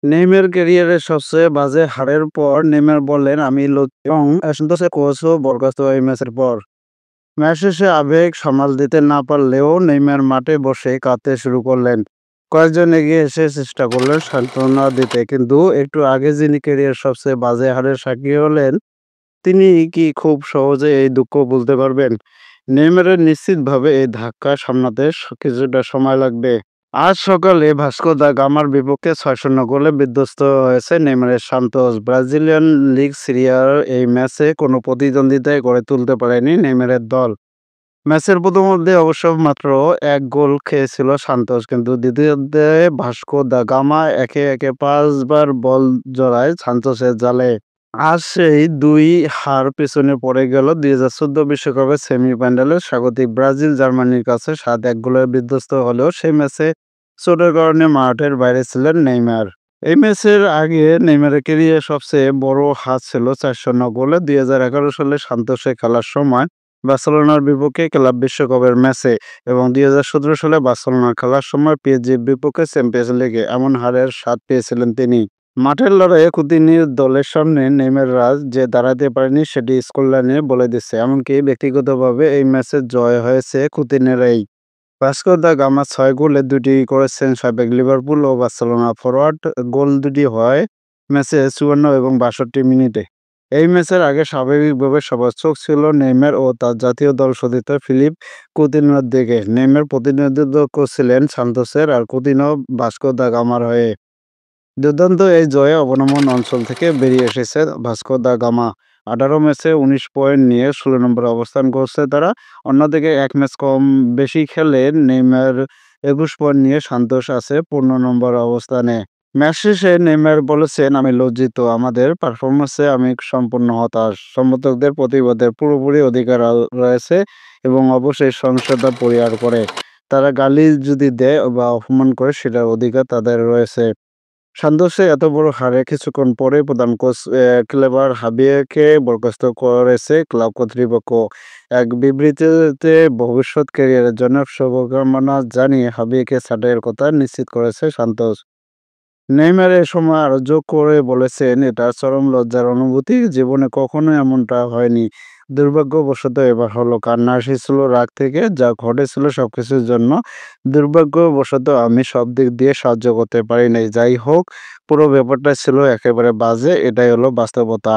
Neymar ক্যারিয়ারের সবচেয়ে বাজে হারের পর নেইমার বললেন, "আমি লজ্জিত এবং সন্তোষের কোচও বরখাস্ত এই ম্যাচের পর।" ম্যাচ শেষে আবেগ সামাল দিতে না পারলেও নেইমার মাঠে বসে কাঁদতে শুরু করলেন। কয়েকজন এগিয়ে এসে চেষ্টা করলেন সান্ত্বনা দিতে, কিন্তু একটু আগে যিনি ক্যারিয়ার সবচেয়ে বাজে হারের সাক্ষী হলেন, তিনি কি খুব সহজে এই দুঃখ ভুলতে পারবেন? নেইমারের নিশ্চিতভাবে এই ধাক্কা সামলাতে কিছুটা সময় লাগবে। আজ সকালে ভাস্কো দা গামার বিপক্ষে ৬-০ গোলে বিধ্বস্ত হয়েছে নেইমারের সান্তোস। ব্রাজিলিয়ান লিগ সিরিয়ার এই ম্যাচে কোনো প্রতিদ্বন্দ্বিতাই গড়ে তুলতে পারেনি নেইমারের দল। ম্যাচের প্রথমার্ধে অবশ্য মাত্র ১ গোল খেয়েছিল সান্তোস, কিন্তু দ্বিতীয়ার্ধে ভাস্কো দা গামা একে একে ৫ বার বল জড়ায় সান্তোসের জালে। আজ সেই ২ হার পেছনে পড়ে গেল ২০১৪ বিশ্বকাপের সেমিফাইনালে স্বাগতিক ব্রাজিল জার্মানির কাছে ৭-১ গোলে বিধ্বস্ত হলেও সেই ম্যাচে চোটের কারণে মাঠের বাইরে ছিলেন নেইমার। এই ম্যাচের আগে নেইমারের ক্যারিয়ারে সবচেয়ে বড় হার ছিল ৪-০ গোলে ২০১১ সালে সান্তোসে খেলার সময় বার্সেলোনার বিপক্ষে ক্লাব বিশ্বকাপের ম্যাচে এবং ২০১৭ সালে বার্সেলোনা খেলার সময় পিএসজির বিপক্ষে চ্যাম্পিয়ন্স লিগে এমন হারের স্বাদ পেয়েছিলেন তিনি। মাঠের লড়াইয়ে কুতিনির দলের সামনে নেইমাররা যে দাঁড়াতে পারেনি সেটি স্কোরলাইনে বলে দিচ্ছে। এমনকি ব্যক্তিগতভাবে এই ম্যাচে জয় হয়েছে কুতিনেরই। ভাস্কো দা গামা ৬ গোলে ২টি করেছেন সাবেক লিভারপুল ও বার্সেলোনা ফরোয়ার্ড। গোল দুটি হয় ম্যাচে ৫৪ এবং ৬২ মিনিটে। এই ম্যাচের আগে স্বাভাবিকভাবে সবার চোখ ছিল নেইমার ও তার জাতীয় দল সতীর্থ ফিলিপ কুতিনোর দিকে। নেইমার প্রতিনিধিত্ব করছিলেন সান্তোসের আর কুতিনো ভাস্কো দা গামার হয়ে। দুর্দান্ত এই জয়ে অবনমন অঞ্চল থেকে বেরিয়ে এসেছে ভাস্কো দা গামা। ১৮ ম্যাচে ১৯ পয়েন্ট নিয়ে ১৬ নম্বরে অবস্থান করছে তারা। অন্যদিকে ১ ম্যাচ কম বেশি খেলে নেইমার ২১ পয়েন্ট নিয়ে সান্তোস আছে ১৫ নম্বর অবস্থানে। ম্যাচ শেষে নেইমার বলেছেন, "আমি লজ্জিত। আমাদের পারফরম্যান্সে আমি সম্পূর্ণ হতাশ। সমর্থকদের প্রতিবাদের পুরোপুরি অধিকার রয়েছে এবং অবশ্যই সহিংসতা পরিহার করে। তারা গালি যদি দেয় বা অপমান করে সেটার অধিকার তাদের রয়েছে।" সান্তোসে এত বড় হারে কিছুক্ষণ পরেই প্রধান কোচ ক্লেবার হাবিয়েরকে বরখাস্ত করেছে ক্লাব কর্তৃপক্ষ। এক বিবৃতিতে ভবিষ্যৎ ক্যারিয়ারের জন্য শুভকামনা জানিয়ে হাবিয়েরকে ছাঁটাইয়ের কথা নিশ্চিত করেছে সান্তোস। নেইমার এ সময় আরও যোগ করে বলেছেন, "এটা চরম লজ্জার অনুভূতি। জীবনে কখনো এমনটা হয়নি। দুর্ভাগ্যবশত এবার হলো।" কান্না এসেছিল রাগ থেকে, যা ঘটেছিল সবকিছুর জন্য। "দুর্ভাগ্যবশত আমি সব দিক দিয়ে সাহায্য করতে পারি নাই। যাই হোক, পুরো ব্যাপারটা ছিল একেবারে বাজে। এটাই হলো বাস্তবতা।"